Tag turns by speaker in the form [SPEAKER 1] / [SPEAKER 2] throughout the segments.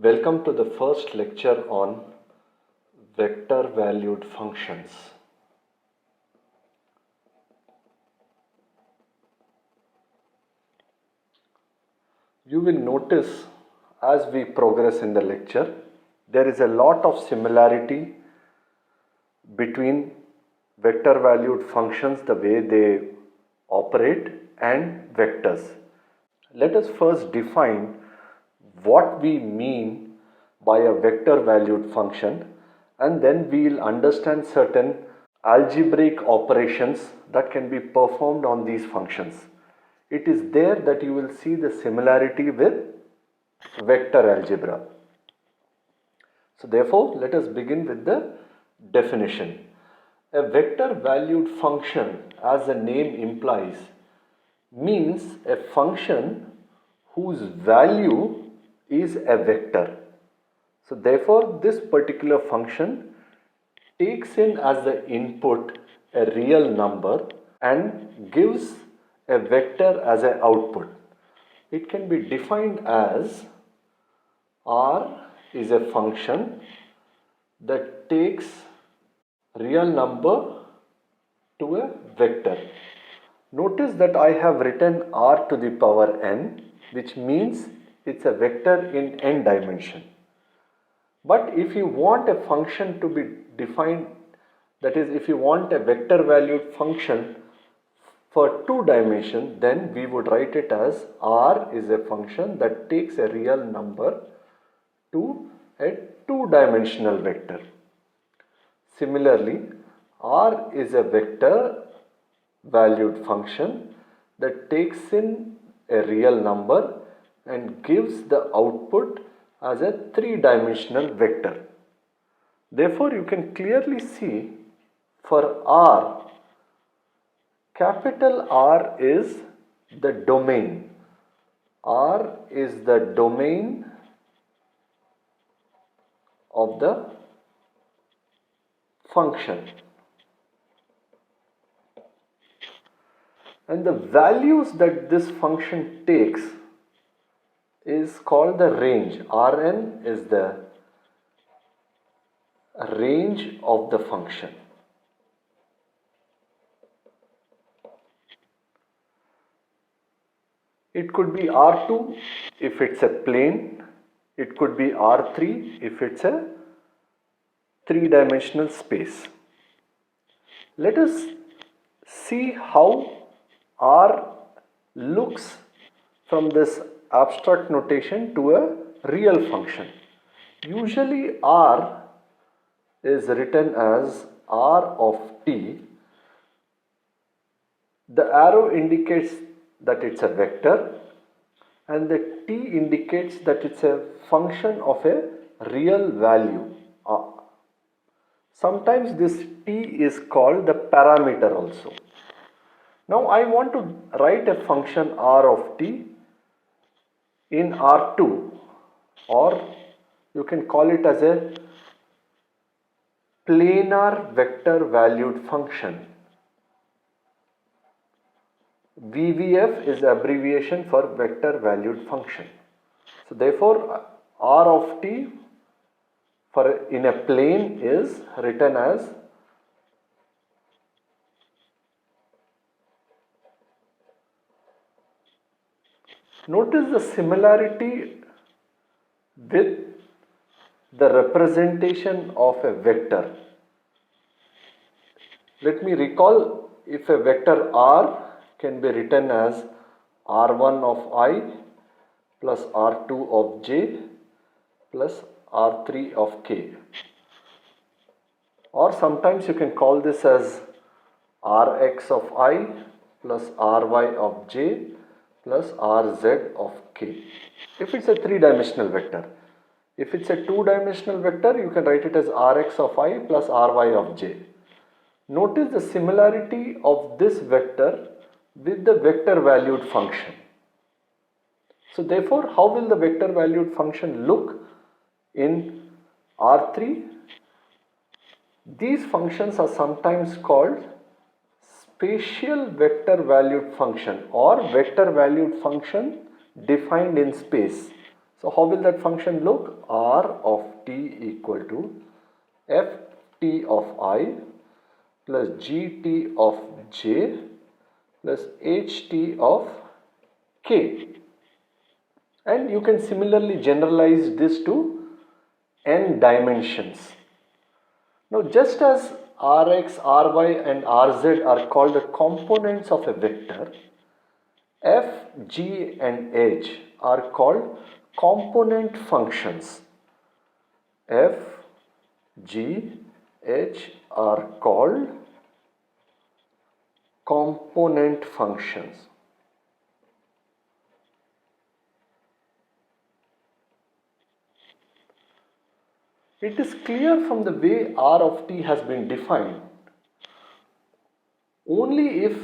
[SPEAKER 1] Welcome to the first lecture on vector valued functions. You will notice as we progress in the lecture, there is a lot of similarity between vector valued functions, the way they operate, and vectors. Let us first define what we mean by a vector valued function, and then we will understand certain algebraic operations that can be performed on these functions. It is there that you will see the similarity with vector algebra. So therefore, let us begin with the definition. A vector valued function, as the name implies, means a function whose value is a vector. So therefore, this particular function takes in as the input a real number and gives a vector as an output. It can be defined as R is a function that takes real number to a vector. Notice that I have written R to the power n, which means it's a vector in n dimension. But if you want a function to be defined, that is, if you want a vector valued function for 2 dimensions, then we would write it as R is a function that takes a real number to a 2-dimensional vector. Similarly, R is a vector valued function that takes in a real number and gives the output as a 3-dimensional vector. Therefore, you can clearly see for R, capital R is the domain. R is the domain of the function. And the values that this function takes is called the range. Rn is the range of the function. It could be R2 if it's a plane. It could be R3 if it's a 3-dimensional space. Let us see how R looks from this abstract notation to a real function. Usually R is written as R of t. The arrow indicates that it's a vector and the t indicates that it's a function of a real value. Sometimes this t is called the parameter also. Now I want to write a function R of t in R2, or you can call it as a planar vector valued function. VVF is abbreviation for vector valued function. So therefore, R of t in a plane is written as notice the similarity with the representation of a vector. Let me recall, if a vector R can be written as R1 of I plus R2 of j plus R3 of k. Or sometimes you can call this as Rx of I plus Ry of j plus Rz of k. If it's a 3-dimensional vector. If it's a 2-dimensional vector, you can write it as Rx of I plus Ry of j. Notice the similarity of this vector with the vector valued function. So therefore, how will the vector valued function look in R3? These functions are sometimes called spatial vector valued function or vector valued function defined in space. So how will that function look? R of t equal to ft of I plus gt of j plus ht of k. And you can similarly generalize this to n dimensions. Now just as Rx, Ry and Rz are called the components of a vector, f, g and h are called component functions. F, g, h are called component functions. It is clear from the way R of t has been defined. Only if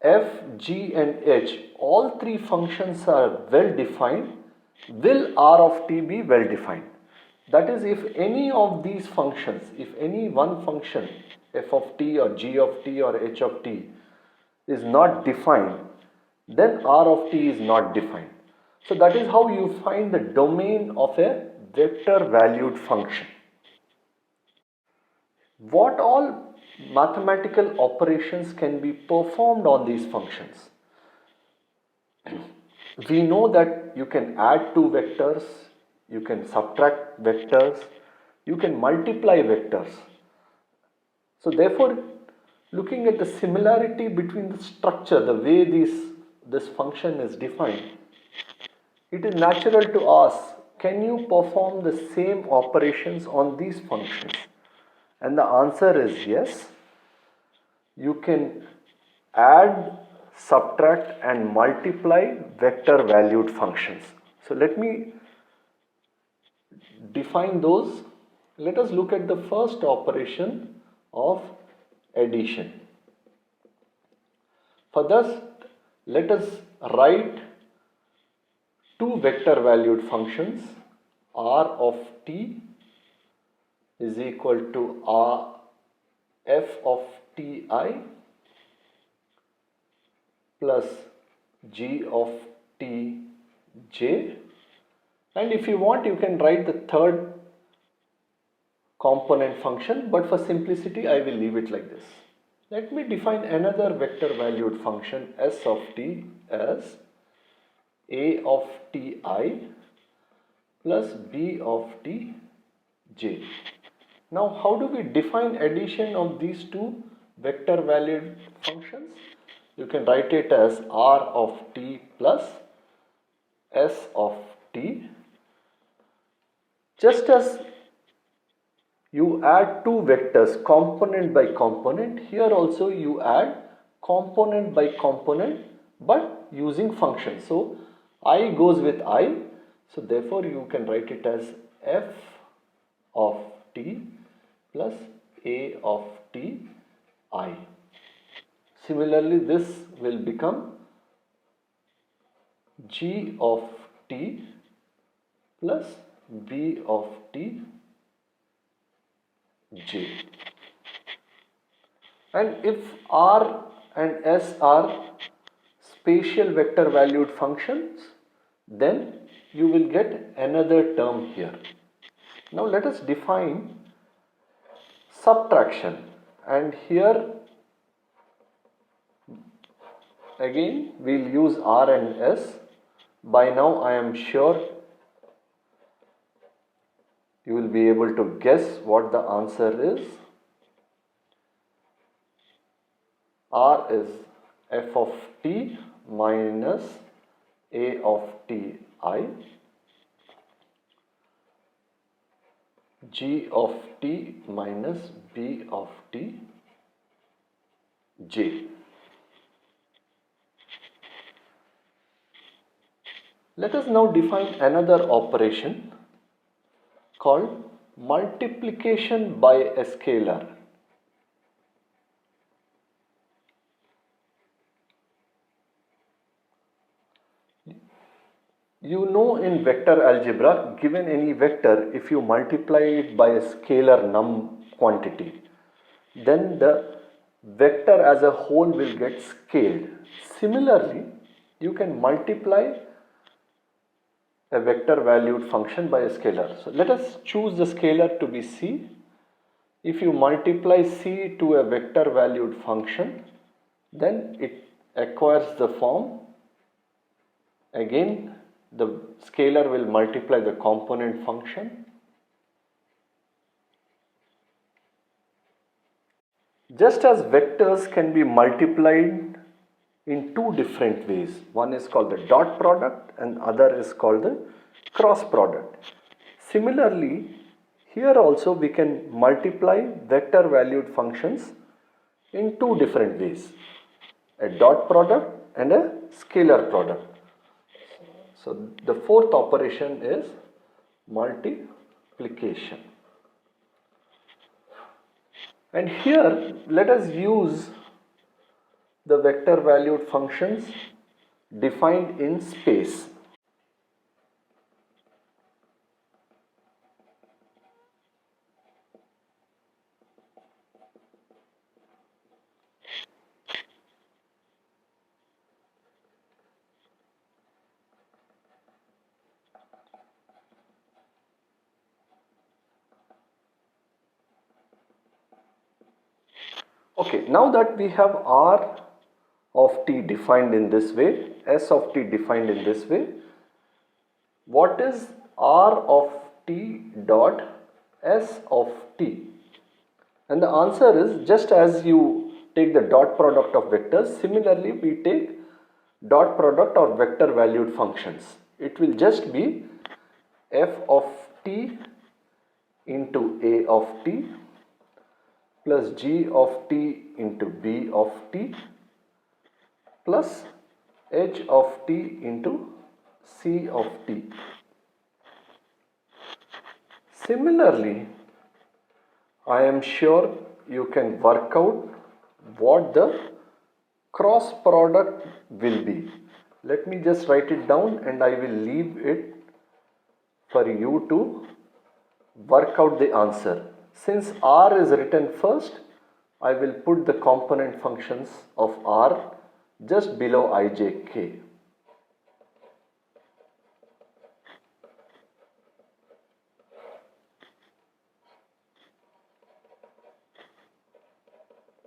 [SPEAKER 1] f, g and h, all three functions are well defined, will R of t be well defined. That is, if any of these functions, if any one function f of t or g of t or h of t is not defined, then R of t is not defined. So that is how you find the domain of a vector valued function. What all mathematical operations can be performed on these functions? We know that you can add two vectors, you can subtract vectors, you can multiply vectors. So therefore, looking at the similarity between the structure, the way this function is defined, it is natural to ask, can you perform the same operations on these functions? And the answer is yes. You can add, subtract and multiply vector valued functions. So let me define those. Let us look at the first operation of addition. For this, let us write two vector valued functions. R of t is equal to R f of ti plus g of tj, and if you want you can write the third component function, but for simplicity I will leave it like this. Let me define another vector valued function s of t as a of ti plus b of tj. Now how do we define addition of these two vector valued functions? You can write it as r of t plus s of t. Just as you add two vectors component by component, here also you add component by component but using functions. So I goes with I, so therefore you can write it as f of t plus a of t I. Similarly, this will become g of t plus b of t j. And if r and s are spatial vector valued functions, then you will get another term here. Now let us define subtraction, and here again we'll use r and s. By now I am sure you will be able to guess what the answer is. R is f of t minus a of t I, g of t minus b of t j. Let us now define another operation called multiplication by a scalar. You know, in vector algebra, given any vector, if you multiply it by a scalar num quantity, then the vector as a whole will get scaled. Similarly, you can multiply a vector valued function by a scalar. So let us choose the scalar to be c. If you multiply c to a vector valued function, then it acquires the form. Again, the scalar will multiply the component function. Just as vectors can be multiplied in two different ways. One is called the dot product and other is called the cross product. Similarly, here also we can multiply vector valued functions in two different ways. A dot product and a scalar product. So the fourth operation is multiplication. And here let us use the vector valued functions defined in space. Okay, now that we have R of t defined in this way, S of t defined in this way, what is R of t dot S of t? And the answer is, just as you take the dot product of vectors, similarly we take dot product or vector valued functions. It will just be f of t into a of t plus g of t into b of t plus h of t into c of t. Similarly, I am sure you can work out what the cross product will be. Let me just write it down and I will leave it for you to work out the answer. Since R is written first, I will put the component functions of R just below ijk.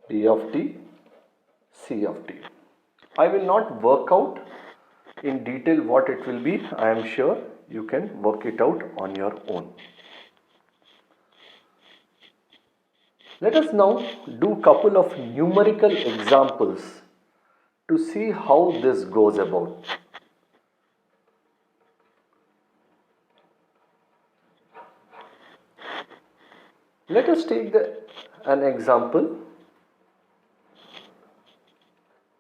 [SPEAKER 1] D of t, C of t. I will not work out in detail what it will be. I am sure you can work it out on your own. Let us now do couple of numerical examples to see how this goes about. Let us take an example.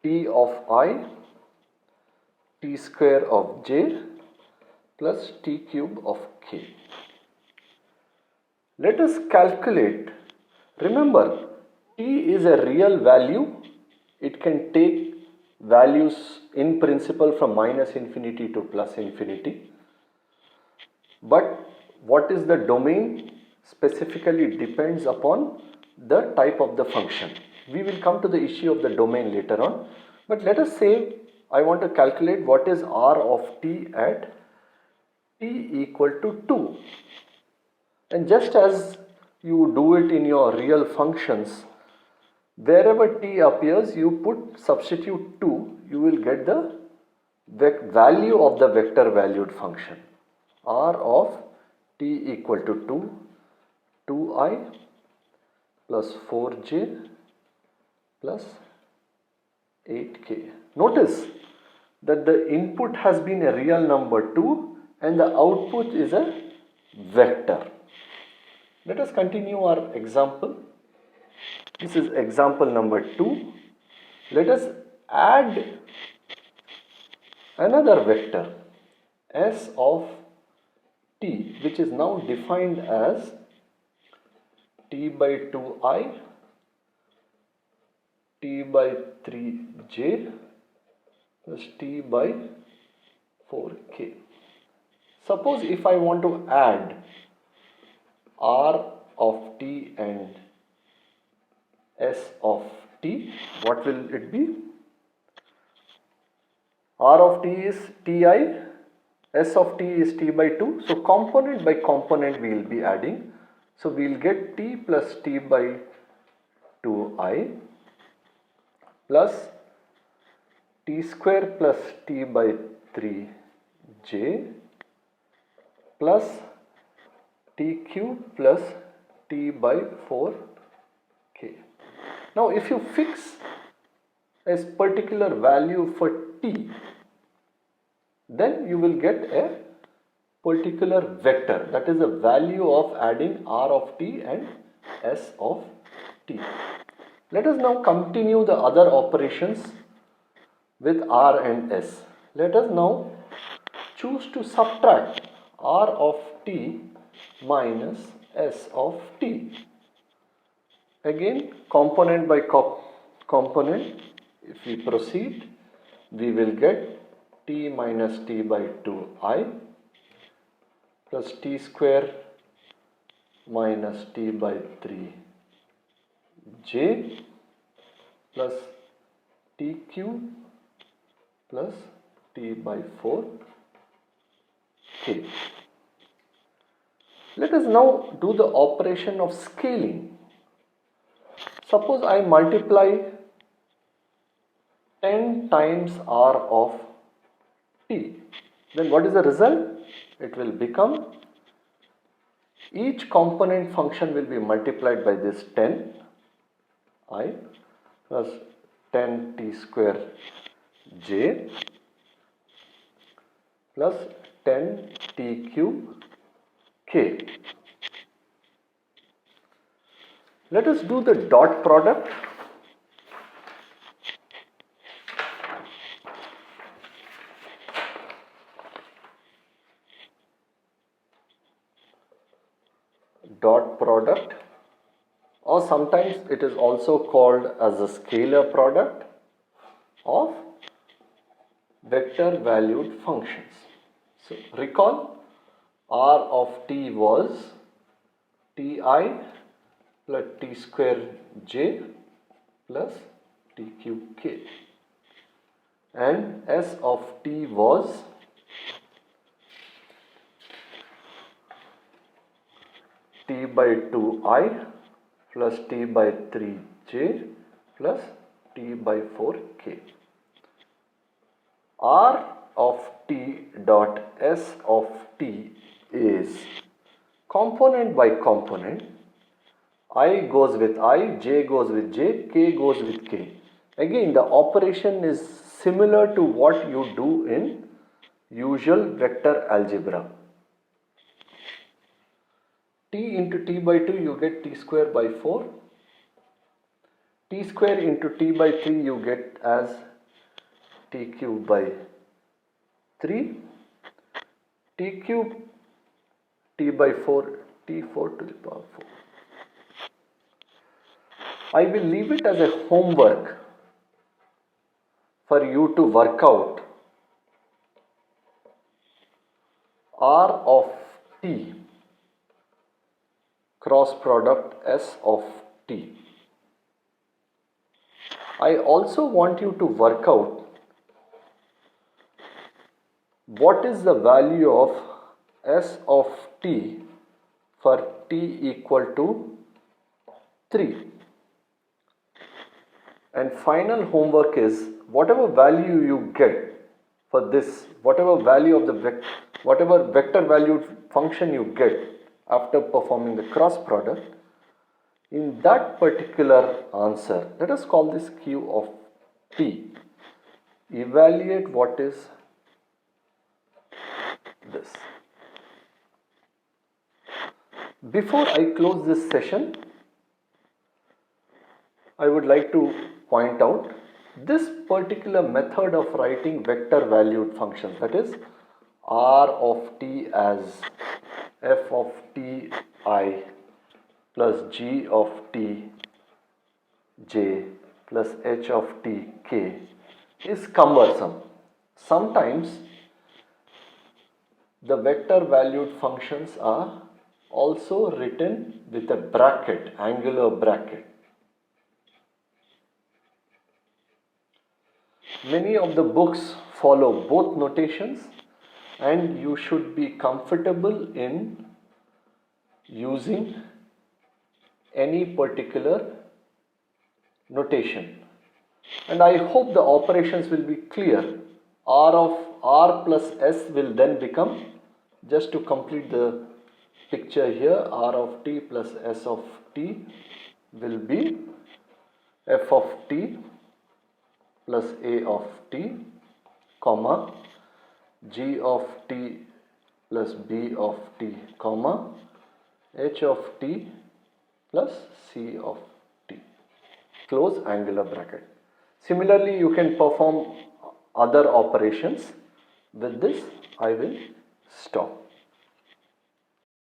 [SPEAKER 1] T of I, t square of j plus t cube of k. Let us calculate. Remember, t is a real value. It can take values in principle from minus infinity to plus infinity. But what is the domain specifically depends upon the type of the function. We will come to the issue of the domain later on. But let us say I want to calculate what is R of t at t equal to 2. And just as you do it in your real functions, wherever t appears, you substitute 2, you will get the value of the vector valued function. R of t equal to 2, 2i plus 4j plus 8k. Notice that the input has been a real number 2 and the output is a vector. Let us continue our example. This is example number 2. Let us add another vector S of t, which is now defined as t by 2i, t by 3j plus t by 4k. Suppose if I want to add R of t and S of t, what will it be? R of t is ti S of t is t by 2. So component by component we will be adding. So we will get t plus t by 2i plus t square plus t by 3j plus t cube plus t by 4k. Now if you fix a particular value for t, then you will get a particular vector, that is the value of adding r of t and s of t. Let us now continue the other operations with r and s. Let us now choose to subtract r of t minus s of t. Again, component by component, if we proceed, we will get t minus t by 2i plus t square minus t by 3j plus t cube plus t by 4k. Let us now do the operation of scaling. Suppose I multiply 10 times r of t, then what is the result? It will become, each component function will be multiplied by this 10i plus 10 t square j plus 10 t cube k. Let us do the dot product. Dot product, or sometimes it is also called as a scalar product of vector valued functions. So recall, r of t was ti plus t square j plus t cube k, and s of t was t by 2i plus t by 3j plus t by 4k. R of t dot s of t is component by component. I goes with I, j goes with j, k goes with k. Again, the operation is similar to what you do in usual vector algebra. T into t by 2 you get t square by 4. T square into t by 3 you get as t cube by 3. T cube t by 4, t4 to the power 4. I will leave it as a homework for you to work out r of t cross product s of t. I also want you to work out what is the value of s of t for t equal to 3. And final homework is, whatever value you get for this, whatever value of the whatever vector valued function you get after performing the cross product, in that particular answer, let us call this q of t, evaluate what is this. Before I close this session, I would like to point out this particular method of writing vector valued functions, that is r of t as f of t I plus g of t j plus h of t k, is cumbersome. Sometimes the vector valued functions are also written with a bracket, angular bracket. Many of the books follow both notations, and you should be comfortable in using any particular notation. And I hope the operations will be clear. R plus S will then become, just to complete the picture here, R of t plus S of t will be f of t plus a of t, comma, g of t plus b of t, comma, h of t plus c of t, close angular bracket. Similarly, you can perform other operations. With this, I will stop.